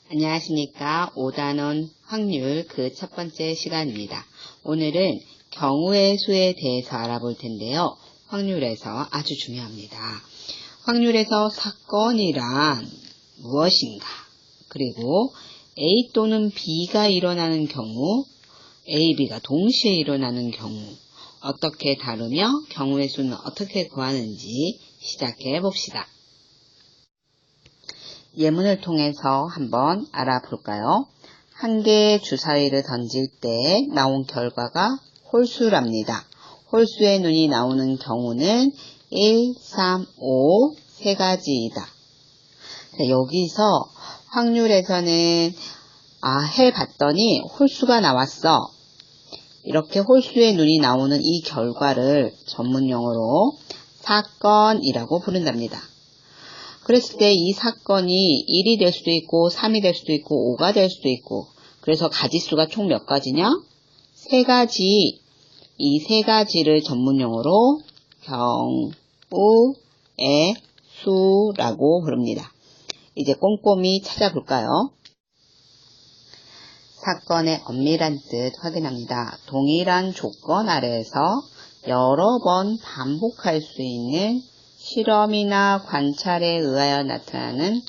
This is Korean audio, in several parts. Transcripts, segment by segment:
안녕하십니까. 5단원 확률 그 첫 번째 시간입니다. 오늘은 경우의 수에 대해서 알아볼 텐데요. 확률에서 아주 중요합니다. 확률에서 사건이란 무엇인가, 그리고 A 또는 B가 일어나는 경우, A, B가 동시에 일어나는 경우 어떻게 다루며 경우의 수는 어떻게 구하는지 시작해 봅시다. 예문을 통해서 한번 알아볼까요? 한 개의 주사위를 던질 때 나온 결과가 홀수랍니다. 홀수의 눈이 나오는 경우는 1, 3, 5 세 가지이다. 자, 여기서 확률에서는 해봤더니 홀수가 나왔어. 이렇게 홀수의 눈이 나오는 이 결과를 전문용어로 사건이라고 부른답니다. 그랬을 때 이 사건이 1이 될 수도 있고 3이 될 수도 있고 5가 될 수도 있고, 그래서 가지수가 총 몇 가지냐? 세 가지. 이 세 가지를 전문용어로 경우의 수라고 부릅니다. 이제 꼼꼼히 찾아볼까요? 사건의 엄밀한 뜻 확인합니다. 동일한 조건 아래에서 여러 번 반복할 수 있는 실험이나 관찰에 의하여 나타나는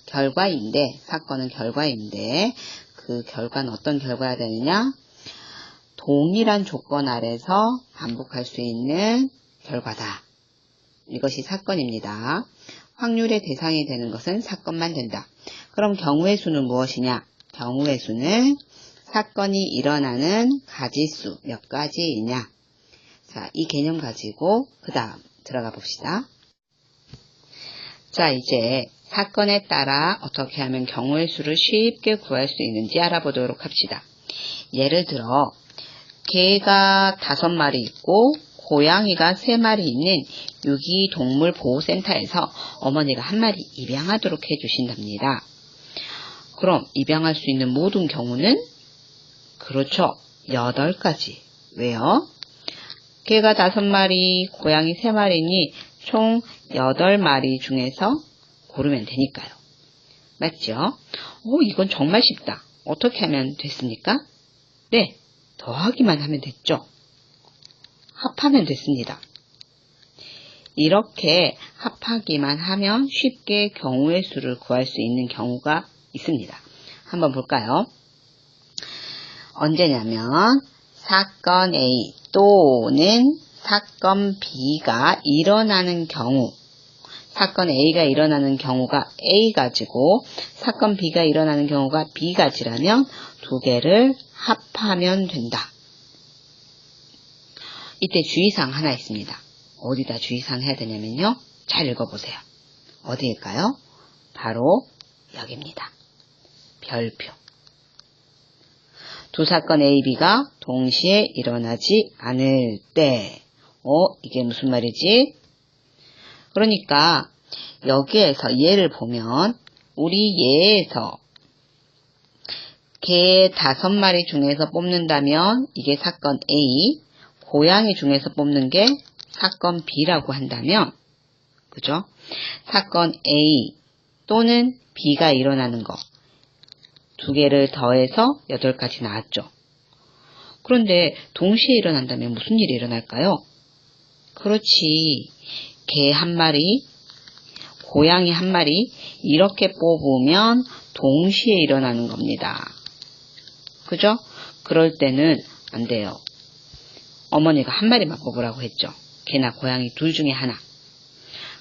결과인데, 사건은 결과인데 그 결과는 어떤 결과가 되느냐? 동일한 조건 아래서 반복할 수 있는 결과다. 이것이 사건입니다. 확률의 대상이 되는 것은 사건만 된다. 그럼 경우의 수는 무엇이냐? 경우의 수는 사건이 일어나는 가지수 몇 가지이냐? 자, 이 개념 가지고 그 다음 들어가 봅시다. 자, 이제 사건에 따라 어떻게 하면 경우의 수를 쉽게 구할 수 있는지 알아보도록 합시다. 예를 들어 개가 5마리 있고 고양이가 3마리 있는 유기동물보호센터에서 어머니가 한 마리 입양하도록 해주신답니다. 그럼 입양할 수 있는 모든 경우는? 그렇죠, 8가지. 왜요? 개가 5마리, 고양이 3마리니 총 8마리 중에서 고르면 되니까요. 맞죠? 이건 정말 쉽다. 어떻게 하면 됐습니까? 네, 더하기만 하면 됐죠. 합하면 됐습니다. 이렇게 합하기만 하면 쉽게 경우의 수를 구할 수 있는 경우가 있습니다. 한번 볼까요? 언제냐면 사건 A 또는 사건 B가 일어나는 경우, 사건 A가 일어나는 경우가 A 가지고 사건 B가 일어나는 경우가 B 가지라면 두 개를 합하면 된다. 이때 주의사항 하나 있습니다. 어디다 주의사항 해야 되냐면요, 잘 읽어보세요. 어디일까요? 바로 여기입니다. 별표. 두 사건 A, B가 동시에 일어나지 않을 때. 이게 무슨 말이지? 그러니까 여기에서 예를 보면 우리 예에서 개 5마리 중에서 뽑는다면 이게 사건 A, 고양이 중에서 뽑는 게 사건 B라고 한다면, 그죠? 사건 A 또는 B가 일어나는 거 두 개를 더해서 8가지 나왔죠. 그런데 동시에 일어난다면 무슨 일이 일어날까요? 그렇지, 개 1마리, 고양이 1마리 이렇게 뽑으면 동시에 일어나는 겁니다. 그죠? 그럴 때는 안 돼요. 어머니가 1마리만 뽑으라고 했죠. 개나 고양이 둘 중에 하나.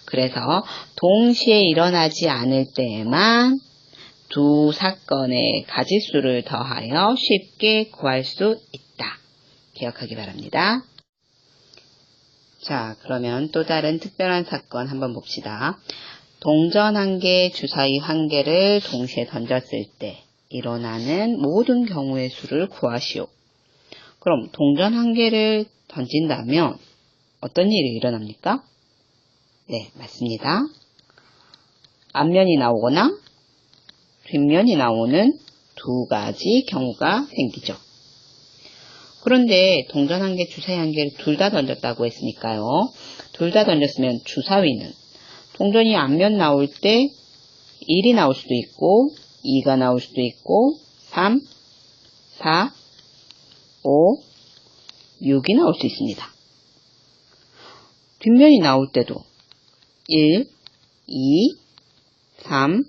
그래서 동시에 일어나지 않을 때에만 두 사건의 가지수를 더하여 쉽게 구할 수 있다. 기억하기 바랍니다. 자, 그러면 또 다른 특별한 사건 한번 봅시다. 동전 1개, 주사위 1개를 동시에 던졌을 때 일어나는 모든 경우의 수를 구하시오. 그럼 동전 1개를 던진다면 어떤 일이 일어납니까? 네, 맞습니다. 앞면이 나오거나 뒷면이 나오는 두 가지 경우가 생기죠. 그런데 동전 1개, 주사위 1개를 둘 다 던졌다고 했으니까요. 둘 다 던졌으면 주사위는 동전이 앞면 나올 때 1이 나올 수도 있고 2가 나올 수도 있고 3, 4, 5, 6이 나올 수 있습니다. 뒷면이 나올 때도 1, 2, 3,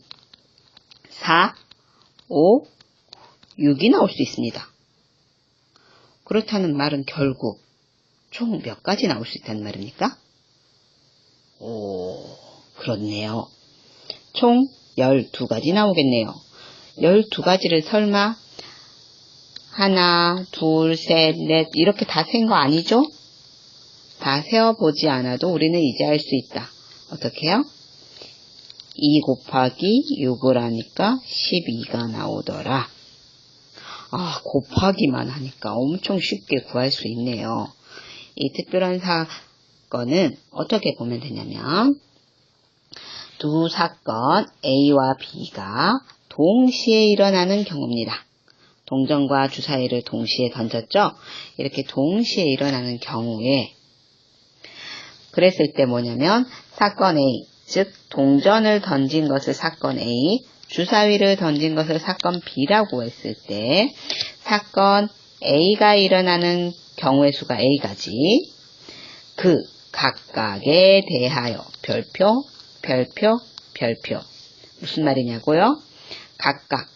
4, 5, 6이 나올 수 있습니다. 그렇다는 말은 결국 총 몇 가지 나올 수 있다는 말입니까? 오, 그렇네요. 총 12가지 나오겠네요. 12가지를 설마 하나, 둘, 셋, 넷 이렇게 다 센 거 아니죠? 다 세어보지 않아도 우리는 이제 알 수 있다. 어떻게 해요? 2 곱하기 6을 하니까 12가 나오더라. 아, 곱하기만 하니까 엄청 쉽게 구할 수 있네요. 이 특별한 사건은 어떻게 보면 되냐면 두 사건 A와 B가 동시에 일어나는 경우입니다. 동전과 주사위를 동시에 던졌죠? 이렇게 동시에 일어나는 경우에 그랬을 때 뭐냐면 사건 A, 즉 동전을 던진 것을 사건 A, 주사위를 던진 것을 사건 B라고 했을 때 사건 A가 일어나는 경우의 수가 A가지 그 각각에 대하여 별표, 별표, 별표 무슨 말이냐고요? 각각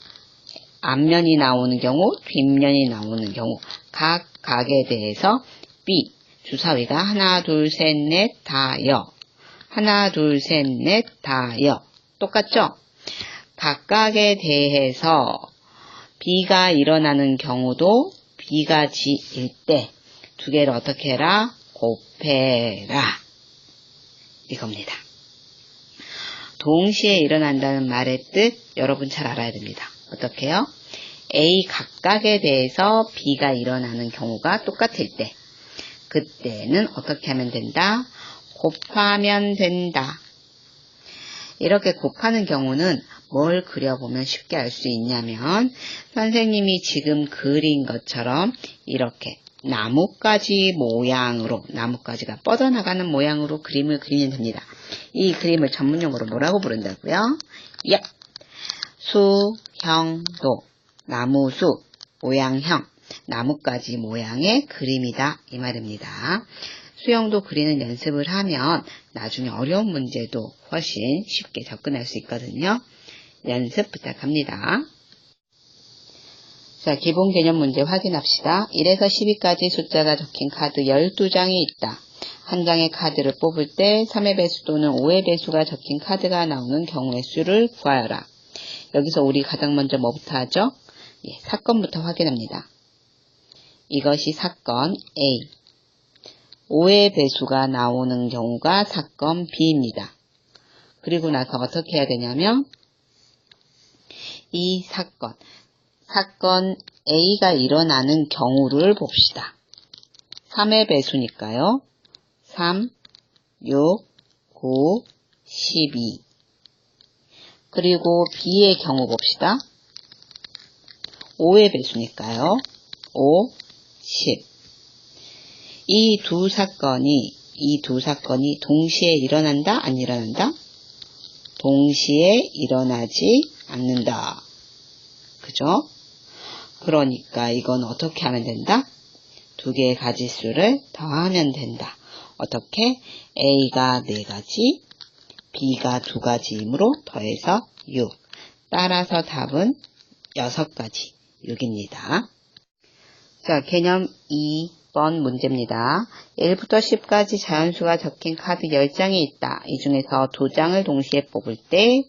앞면이 나오는 경우, 뒷면이 나오는 경우 각각에 대해서 B, 주사위가 하나, 둘, 셋, 넷, 다여 하나, 둘, 셋, 넷, 다여 똑같죠? 각각에 대해서 B가 일어나는 경우도 B가 지일 때 두 개를 어떻게 해라? 곱해라. 이겁니다. 동시에 일어난다는 말의 뜻 여러분 잘 알아야 됩니다. 어떻게 해요? A 각각에 대해서 B가 일어나는 경우가 똑같을 때 그때는 어떻게 하면 된다? 곱하면 된다. 이렇게 곱하는 경우는 뭘 그려보면 쉽게 알 수 있냐면 선생님이 지금 그린 것처럼 이렇게 나뭇가지 모양으로 나뭇가지가 뻗어나가는 모양으로 그림을 그리면 됩니다. 이 그림을 전문용어로 뭐라고 부른다고요? 예. 수형도 나무수 모양형 나뭇가지 모양의 그림이다 이 말입니다. 수형도 그리는 연습을 하면 나중에 어려운 문제도 훨씬 쉽게 접근할 수 있거든요. 연습 부탁합니다. 자, 기본 개념 문제 확인합시다. 1에서 12까지 숫자가 적힌 카드 12장이 있다. 한 장의 카드를 뽑을 때 3의 배수 또는 5의 배수가 적힌 카드가 나오는 경우의 수를 구하여라. 여기서 우리 가장 먼저 뭐부터 하죠? 예, 사건부터 확인합니다. 이것이 사건 A. 5의 배수가 나오는 경우가 사건 B입니다. 그리고 나서 어떻게 해야 되냐면 이 사건 A가 일어나는 경우를 봅시다. 3의 배수니까요. 3, 6, 9, 12. 그리고 B의 경우 봅시다. 5의 배수니까요. 5, 10. 이 두 사건이 동시에 일어난다? 안 일어난다? 동시에 일어나지 않는다. 그죠? 그러니까 이건 어떻게 하면 된다? 두 개의 가지수를 더하면 된다. 어떻게? A가 4가지, B가 2가지이므로 더해서 6. 따라서 답은 6가지, 6입니다. 자, 개념 2번 문제입니다. 1부터 10까지 자연수가 적힌 카드 10장이 있다. 이 중에서 2장을 동시에 뽑을 때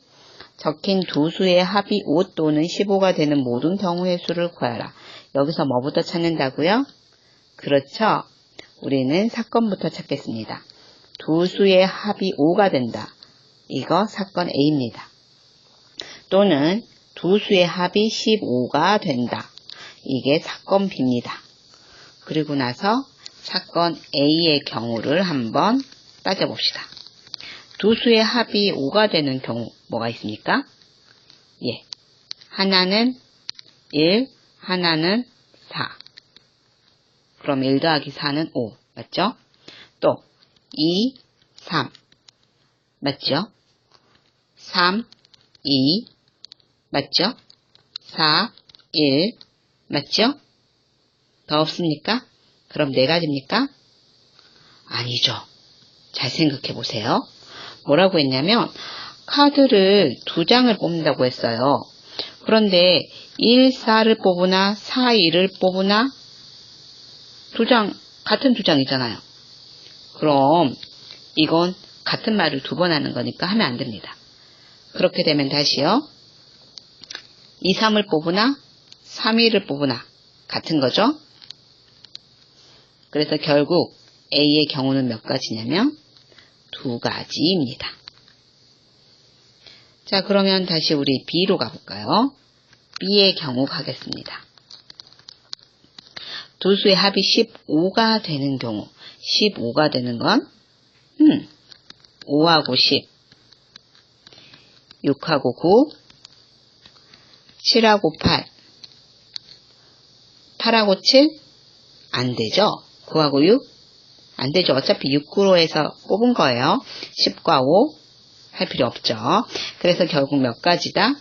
적힌 두 수의 합이 5 또는 15가 되는 모든 경우의 수를 구하라. 여기서 뭐부터 찾는다고요? 그렇죠. 우리는 사건부터 찾겠습니다. 두 수의 합이 5가 된다. 이거 사건 A입니다. 또는 두 수의 합이 15가 된다. 이게 사건 B입니다. 그리고 나서 사건 A의 경우를 한번 따져봅시다. 두 수의 합이 5가 되는 경우 뭐가 있습니까? 예, 하나는 1, 하나는 4. 그럼 1 더하기 4는 5. 맞죠? 또 2, 3. 맞죠? 3, 2, 맞죠? 4, 1, 맞죠? 더 없습니까? 그럼 4가지입니까? 아니죠. 잘 생각해 보세요. 뭐라고 했냐면 카드를 2장을 뽑는다고 했어요. 그런데 1, 4를 뽑으나 4, 2를 뽑으나 같은 2장이잖아요. 그럼 이건 같은 말을 2번 하는 거니까 하면 안 됩니다. 그렇게 되면 다시요. 2, 3을 뽑으나 3, 2를 뽑으나 같은 거죠. 그래서 결국 A의 경우는 몇 가지냐면 2가지입니다. 자, 그러면 다시 우리 B로 가볼까요? B의 경우 가겠습니다. 두 수의 합이 15가 되는 경우, 15가 되는 건 5하고 10, 6하고 9, 7하고 8, 8하고 7? 안 되죠? 9하고 6? 안 되죠. 어차피 6, 9로 해서 뽑은 거예요. 10과 5 할 필요 없죠. 그래서 결국 몇 가지다?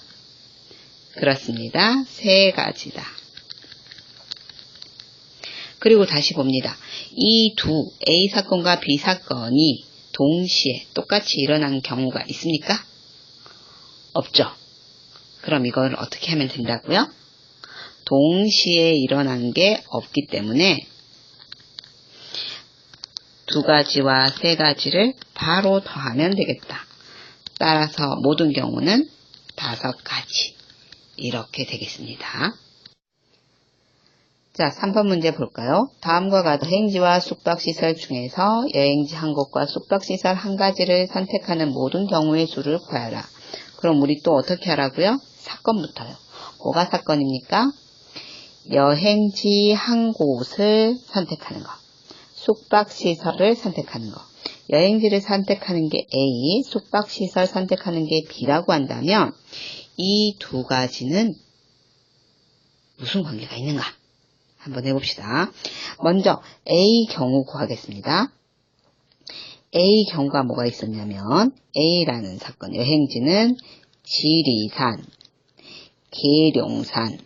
그렇습니다. 3가지다. 그리고 다시 봅니다. 이 두 A 사건과 B 사건이 동시에 똑같이 일어난 경우가 있습니까? 없죠. 그럼 이걸 어떻게 하면 된다고요? 동시에 일어난 게 없기 때문에 2가지와 3가지를 바로 더하면 되겠다. 따라서 모든 경우는 5가지 이렇게 되겠습니다. 자, 3번 문제 볼까요? 다음과 같은 여행지와 숙박시설 중에서 여행지 한 곳과 숙박시설 한 가지를 선택하는 모든 경우의 수를 구하라. 그럼 우리 또 어떻게 하라고요? 사건부터요. 뭐가 사건입니까? 여행지 한 곳을 선택하는 거. 숙박시설을 선택하는 거. 여행지를 선택하는 게 A, 숙박시설 선택하는 게 B라고 한다면 이 2가지는 무슨 관계가 있는가? 한번 해봅시다. 먼저 A 경우 구하겠습니다. A 경우가 뭐가 있었냐면 A라는 사건, 여행지는 지리산, 계룡산,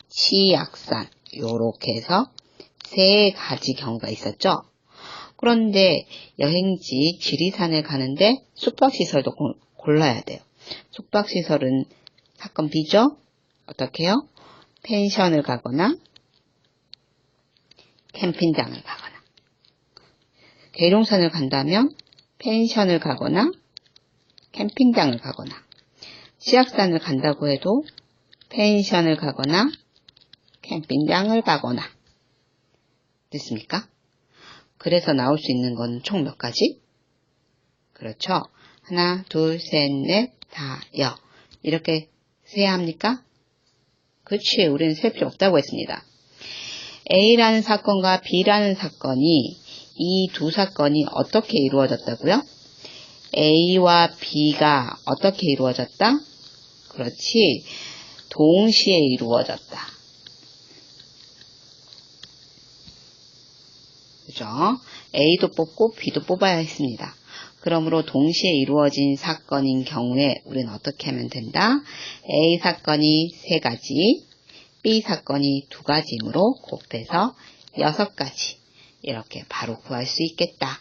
치악산 요렇게 해서 3가지 경우가 있었죠. 그런데 여행지 지리산을 가는데 숙박시설도 골라야 돼요. 숙박시설은 사건 B죠? 어떻게 해요? 펜션을 가거나 캠핑장을 가거나. 계룡산을 간다면 펜션을 가거나 캠핑장을 가거나. 치악산을 간다고 해도 펜션을 가거나 캠핑장을 가거나. 됐습니까? 그래서 나올 수 있는 건 총 몇 가지? 그렇죠. 하나, 둘, 셋, 넷, 다, 여. 이렇게 세야 합니까? 그렇지. 우리는 셀 필요 없다고 했습니다. A라는 사건과 B라는 사건이 이 2 사건이 어떻게 이루어졌다고요? A와 B가 어떻게 이루어졌다? 그렇지. 동시에 이루어졌다. 그죠? A도 뽑고 B도 뽑아야 했습니다. 그러므로 동시에 이루어진 사건인 경우에 우리는 어떻게 하면 된다? A 사건이 3가지, B 사건이 2가지이므로 곱해서 6가지. 이렇게 바로 구할 수 있겠다.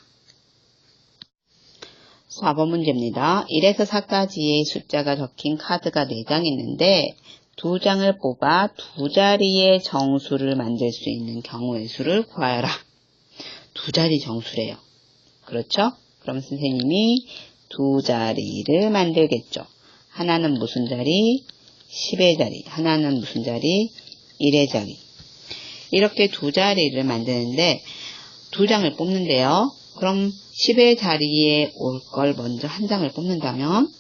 4번 문제입니다. 1에서 4까지의 숫자가 적힌 카드가 4장 있는데 2장을 뽑아 2자리의 정수를 만들 수 있는 경우의 수를 구하여라. 2자리 정수래요. 그렇죠? 그럼 선생님이 2자리를 만들겠죠. 하나는 무슨 자리? 10의 자리. 하나는 무슨 자리? 1의 자리. 이렇게 2자리를 만드는데 2장을 뽑는데요. 그럼 10의 자리에 올 걸 먼저 한 장을 뽑는다면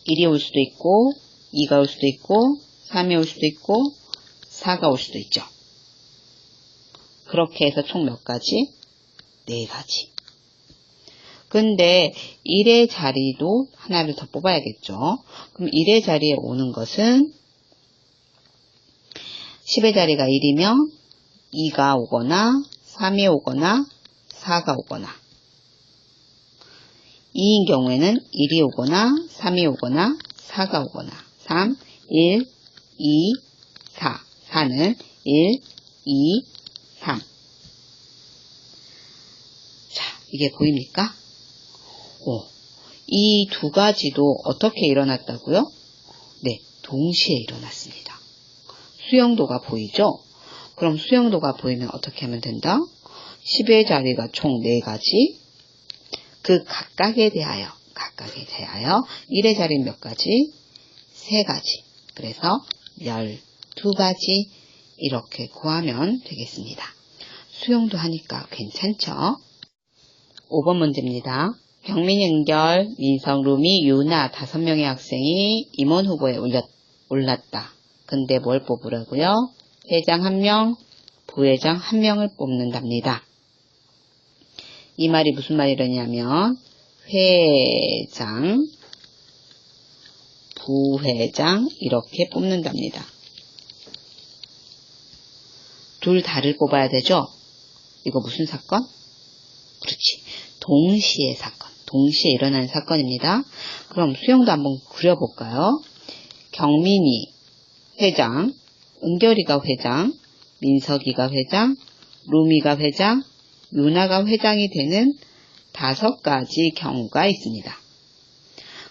1이 올 수도 있고 2가 올 수도 있고 3이 올 수도 있고 4가 올 수도 있죠. 그렇게 해서 총 몇 가지? 4가지. 근데 1의 자리도 하나를 더 뽑아야겠죠. 그럼 1의 자리에 오는 것은 10의 자리가 1이면 2가 오거나 3이 오거나 4가 오거나 2인 경우에는 1이 오거나 3이 오거나 4가 오거나 3, 1, 2, 4. 4는 1, 2, 3. 자, 이게 보입니까? 이 두 가지도 어떻게 일어났다고요? 네, 동시에 일어났습니다. 수영도가 보이죠? 그럼 수영도가 보이면 어떻게 하면 된다? 10의 자리가 총 4가지, 그 각각에 대하여 1의 자리는 몇 가지? 3가지. 그래서 12가지 이렇게 구하면 되겠습니다. 수영도 하니까 괜찮죠? 5번 문제입니다. 경민, 은결, 민석, 루미, 유나 5명의 학생이 임원 후보에 올랐다. 근데 뭘 뽑으라고요? 회장 1명, 부회장 1명을 뽑는답니다. 이 말이 무슨 말이냐면 회장, 부회장 이렇게 뽑는답니다. 둘 다를 뽑아야 되죠? 이거 무슨 사건? 그렇지. 동시에 사건. 동시에 일어난 사건입니다. 그럼 수영도 한번 그려볼까요? 경민이 회장, 은결이가 회장, 민석이가 회장, 루미가 회장, 유나가 회장이 되는 5가지 경우가 있습니다.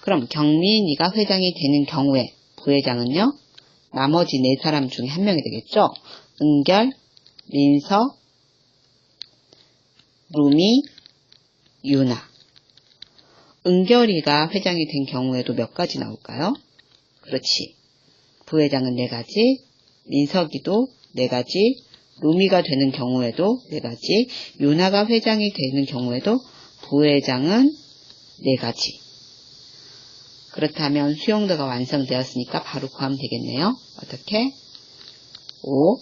그럼 경민이가 회장이 되는 경우에 부회장은요? 나머지 4사람 중에 1명이 되겠죠? 은결, 민석, 루미, 유나. 은결이가 회장이 된 경우에도 몇 가지 나올까요? 그렇지. 부회장은 4가지, 민석이도 4가지, 루미가 되는 경우에도 4가지, 유나가 회장이 되는 경우에도 부회장은 4가지. 그렇다면 수용도가 완성되었으니까 바로 구하면 되겠네요. 어떻게? 5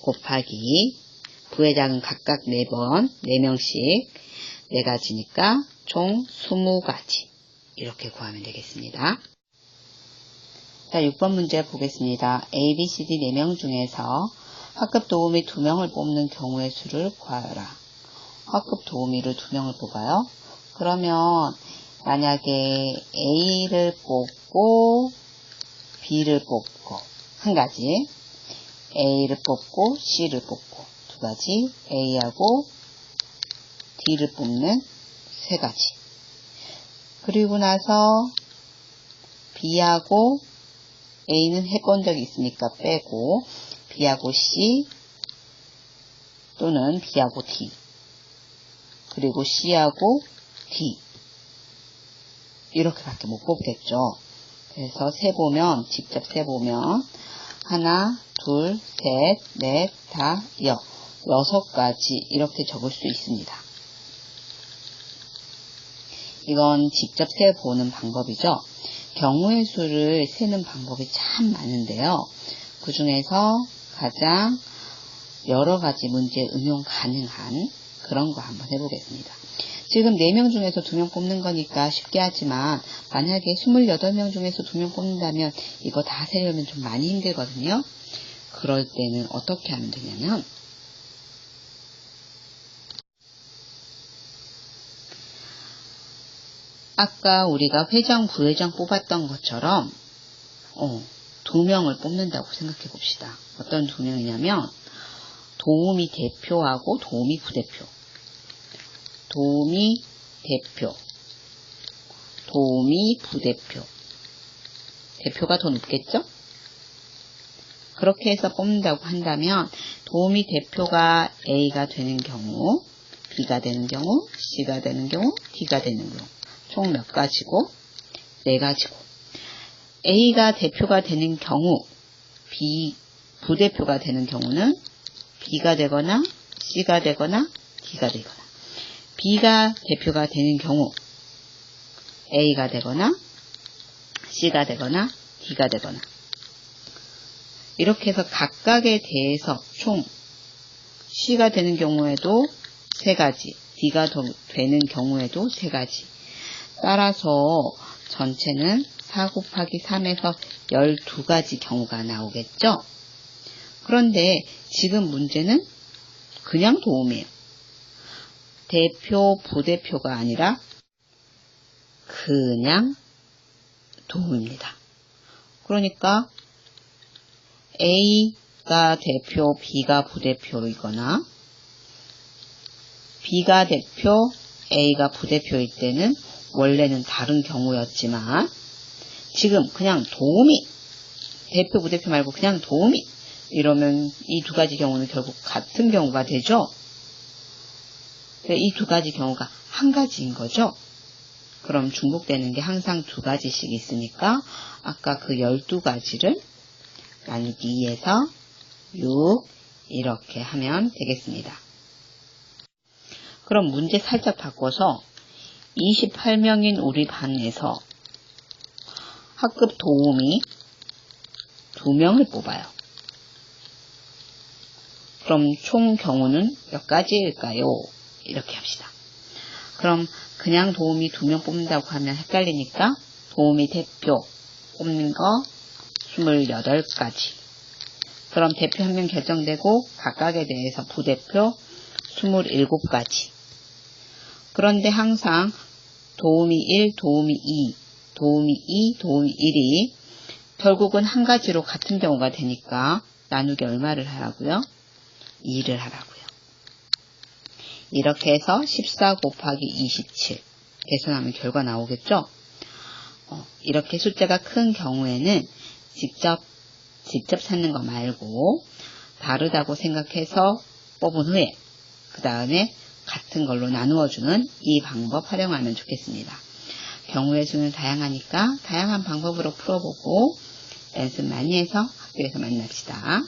곱하기 부회장은 각각 4번, 4명씩 4가지니까 총 20가지. 이렇게 구하면 되겠습니다. 자, 6번 문제 보겠습니다. A, B, C, D 4명 중에서 학급 도우미 2명을 뽑는 경우의 수를 구하여라. 학급 도우미를 2명을 뽑아요. 그러면 만약에 A를 뽑고 B를 뽑고 한 가지, A를 뽑고 C를 뽑고 2가지, A하고 D를 뽑는 3가지. 그리고 나서 B하고 A는 해본 적이 있으니까 빼고 B하고 C 또는 B하고 D 그리고 C하고 D 이렇게밖에 못 뽑겠죠. 그래서 세보면 직접 세보면 하나, 둘, 셋, 넷, 다, 6가지 이렇게 적을 수 있습니다. 이건 직접 세보는 방법이죠. 경우의 수를 세는 방법이 참 많은데요. 그 중에서 가장 여러 가지 문제에 응용 가능한 그런 거 한번 해보겠습니다. 지금 4명 중에서 2명 뽑는 거니까 쉽게 하지만 만약에 28명 중에서 2명 뽑는다면 이거 다 세려면 좀 많이 힘들거든요. 그럴 때는 어떻게 하면 되냐면 아까 우리가 회장, 부회장 뽑았던 것처럼 2명을 뽑는다고 생각해 봅시다. 어떤 2명이냐면 도우미 대표하고 도우미 부대표. 도우미 대표, 도우미 부대표. 대표가 더 높겠죠? 그렇게 해서 뽑는다고 한다면 도우미 대표가 A가 되는 경우, B가 되는 경우, C가 되는 경우, D가 되는 경우. 총 몇 가지고? 4가지고. A가 대표가 되는 경우, B 부대표가 되는 경우는 B가 되거나 C가 되거나 D가 되거나. B가 대표가 되는 경우 A가 되거나 C가 되거나 D가 되거나 이렇게 해서 각각에 대해서 총 C가 되는 경우에도 3가지, D가 되는 경우에도 3가지. 따라서 전체는 4 곱하기 3에서 12가지 경우가 나오겠죠? 그런데 지금 문제는 그냥 도움이에요. 대표, 부대표가 아니라 그냥 도움입니다. 그러니까 A가 대표, B가 부대표이거나 B가 대표, A가 부대표일 때는 원래는 다른 경우였지만 지금 그냥 도우미, 대표, 부대표 말고 그냥 도우미 이러면 이 두 가지 경우는 결국 같은 경우가 되죠. 이 두 가지 경우가 한 가지인 거죠. 그럼 중복되는 게 항상 두 가지씩 있으니까 아까 그 12가지를 나누기 2에서 6 이렇게 하면 되겠습니다. 그럼 문제 살짝 바꿔서 28명인 우리 반에서 학급 도우미 2명을 뽑아요. 그럼 총 경우는 몇 가지일까요? 이렇게 합시다. 그럼 그냥 도우미 2명 뽑는다고 하면 헷갈리니까 도우미 대표 뽑는 거 28가지. 그럼 대표 1명 결정되고 각각에 대해서 부대표 27가지. 그런데 항상 도우미 1, 도우미 2, 도우미 2, 도우미 1이 결국은 한 가지로 같은 경우가 되니까 나누기 얼마를 하라고요? 2를 하라고요. 이렇게 해서 14 곱하기 27 계산하면 결과 나오겠죠? 이렇게 숫자가 큰 경우에는 직접 찾는 거 말고 다르다고 생각해서 뽑은 후에 그 다음에 같은 걸로 나누어주는 이 방법 활용하면 좋겠습니다. 경우의 수는 다양하니까 다양한 방법으로 풀어보고 연습 많이 해서 학교에서 만납시다.